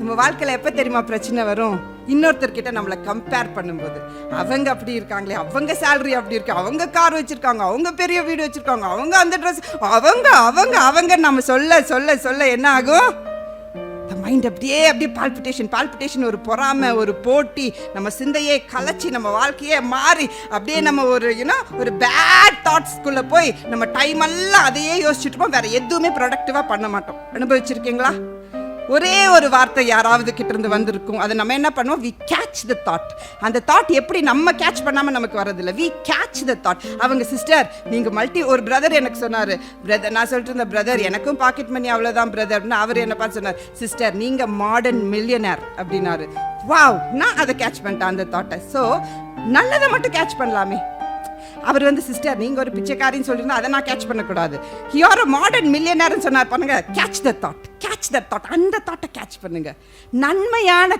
நம்ம வாழ்க்கையில் எப்போ தெரியுமா பிரச்சனை வரும்? இன்னொருத்தர்கிட்ட நம்மளை கம்பேர் பண்ணும்போது. அவங்க அப்படி இருக்காங்களே, அவங்க சேலரி அப்படி இருக்கு, அவங்க கார் வச்சுருக்காங்க, அவங்க பெரிய வீடு வச்சுருக்காங்க, அவங்க அந்த ட்ரெஸ், அவங்க அவங்க அவங்க நம்ம சொல்ல சொல்ல சொல்ல என்ன ஆகும்? மைண்ட் அப்படியே பால்பிட்டேஷன், ஒரு பொறாமை, ஒரு போட்டி, நம்ம சிந்தையே கலைச்சி நம்ம வாழ்க்கையே மாறி அப்படியே நம்ம ஒரு பேட் தாட்ஸ்குள்ளே போய் நம்ம டைம் எல்லாம் அதையே யோசிச்சுட்டுப்போம். வேற எதுவுமே ப்ரொடக்டிவாக பண்ண மாட்டோம். அனுபவிச்சிருக்கீங்களா? ஒரே ஒரு வார்த்தை யாராவது கிட்ட இருந்து வந்திருக்கும், அதை நம்ம என்ன பண்ணுவோம்? We catch the thought. அந்த தாட் எப்படி நம்ம கேட்ச் பண்ணாமல் நமக்கு வரதில்லை. We catch the thought. அவங்க சிஸ்டர் நீங்கள் ஒரு பிரதர் எனக்கு சொன்னார், பிரதர் நான் சொல்லிட்டு இருந்த பிரதர் எனக்கும் பாக்கெட் மணி அவ்வளோதான் பிரதர் அப்படின்னு அவர் என்ன பார்த்து சொன்னார், சிஸ்டர் நீங்கள் மாடர்ன் மில்லியனர் அப்படின்னாரு. வாவ், நான் அதை கேட்ச் பண்ணிட்டேன் அந்த தாட்டை. ஸோ நல்லதை மட்டும் கேட்ச் பண்ணலாமே. அவர் சிஸ்டர் நீங்கள் ஒரு பிச்சைக்காரின்னு சொல்லியிருந்தா அதை நான் கேட்ச் பண்ணக்கூடாது. யூஆர் அ மாடர்ன் மில்லியனர்னு சொன்னார் பண்ணுங்க. கேட்ச் த தாட், அந்த தாட்டை கேட்ச் பண்ணுங்க. நன்மையான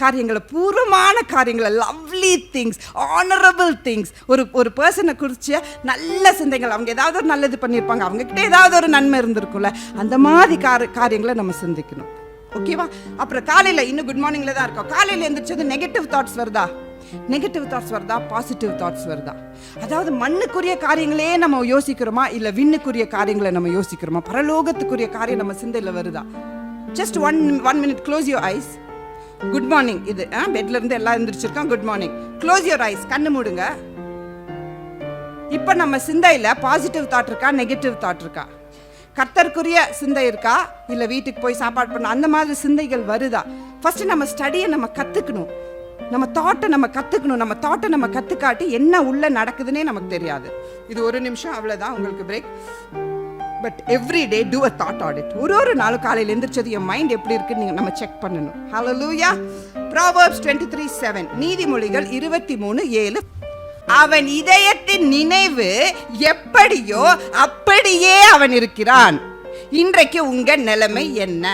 காரியங்களை, பூர்வமான காரியங்களை, லவ்லி திங்ஸ், ஆனரபிள் திங்ஸ், ஒரு பர்சனை குறித்து நல்ல சிந்தைகள், அவங்க ஏதாவது ஒரு நல்லது பண்ணியிருப்பாங்க, அவங்ககிட்ட ஏதாவது ஒரு நன்மை இருந்திருக்கும்ல, அந்த மாதிரி காரியங்களை நம்ம சிந்திக்கணும். ஓகேவா? அப்புறம் காலையில் இன்னும் குட் மார்னிங்கில் தான் இருக்கோம். காலையில் எழுந்திரிச்சது நெகட்டிவ் தாட்ஸ் வருதா, பாசிட்டிவ் தாட்ஸ் வருதா? அதாவது மண்ணுக்குரிய காரியங்களே நம்ம யோசிக்கிறோமா, இல்ல விண்ணுக்குரிய காரியங்களை நம்ம யோசிக்கிறோமா? பரலோகத்துக்குரிய காரியம் நம்ம சிந்தையில் வருதா? Just one minute, close your eyes. Good morning. இது பெட்ல இருந்து எல்லாம் எந்திரிச்சிருக்கோம். Good morning. Close your eyes, கண்ணு மூடுங்க. இப்ப நம்ம சிந்தையில பாசிட்டிவ் தாட் இருக்கா, நெகட்டிவ் தாட் இருக்கா? கர்த்தருக்குரிய சிந்தை இருக்கா, இல்ல வீட்டுக்கு போய் சாப்பாடு பண்ண அந்த மாதிரி சிந்தைகள் வருதா? ஃபர்ஸ்ட் நம்ம ஸ்டடியை நம்ம கத்துக்கணும். நம்ம தாட்டை நம்ம கத்துக்காட்டி என்ன உள்ள நடக்குதுன்னே நமக்கு தெரியாது. இது ஒரு நிமிஷம், அவ்வளவுதான் உங்களுக்கு break. But every day do a thought audit. ஒரு நாளும் காலையில் எந்திரிச்சது என் மைண்ட் எப்படி இருக்குன்னு நம்ம செக் பண்ணணும். ஹல்லேலூயா. Proverbs 23:7, நீதிமொழிகள் 23:7, அவன் இதயத்தின் நினைவு எப்படியோ அப்படியே அவன் இருக்கிறான். இன்றைக்கு உங்க நிலைமை என்ன?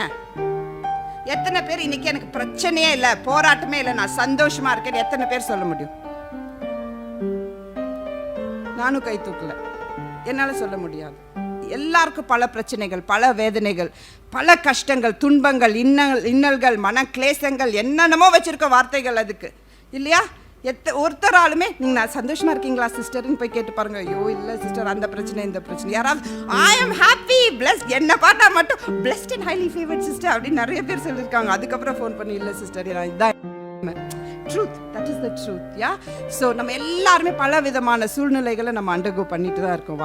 எத்தனை பேர் இன்னைக்கு எனக்கு பிரச்சனையே இல்லை, போராட்டமே இல்லை, நான் சந்தோஷமா இருக்கேன், எத்தனை பேர் சொல்ல முடியும்? நானும் கை தூக்கல, என்னால சொல்ல முடியாது. எல்லாருக்கும் பல பிரச்சனைகள், பல வேதனைகள், பல கஷ்டங்கள், துன்பங்கள், இன்னல்கள், மன கிளேசங்கள், என்னென்னமோ வச்சிருக்க வார்த்தைகள் அதுக்கு இல்லையா? ஒருத்தராலுமே நீங்க நான் சந்தோஷமா இருக்கீங்களா சிஸ்டர்னு போய் கேட்டு பாருங்க. ஐயோ இல்ல சிஸ்டர், அந்த பிரச்சனை இந்த பிரச்சனை. யாராவது ஐ எம் ஹாப்பி பிளஸ்ட், என்ன பார்த்தா மட்டும் blessed and highly favoured sister அப்படின்னு நிறைய பேர் சொல்லியிருக்காங்க. அதுக்கப்புறம் ஃபோன் பண்ணி இல்ல சிஸ்டர் இதான் truth, that is the truth. Yeah. So நம்ம எல்லாருமே பல விதமான சூழ்நிலைகளை நம்ம அண்டர்கோ பண்ணிட்டு தான் இருக்கோம்.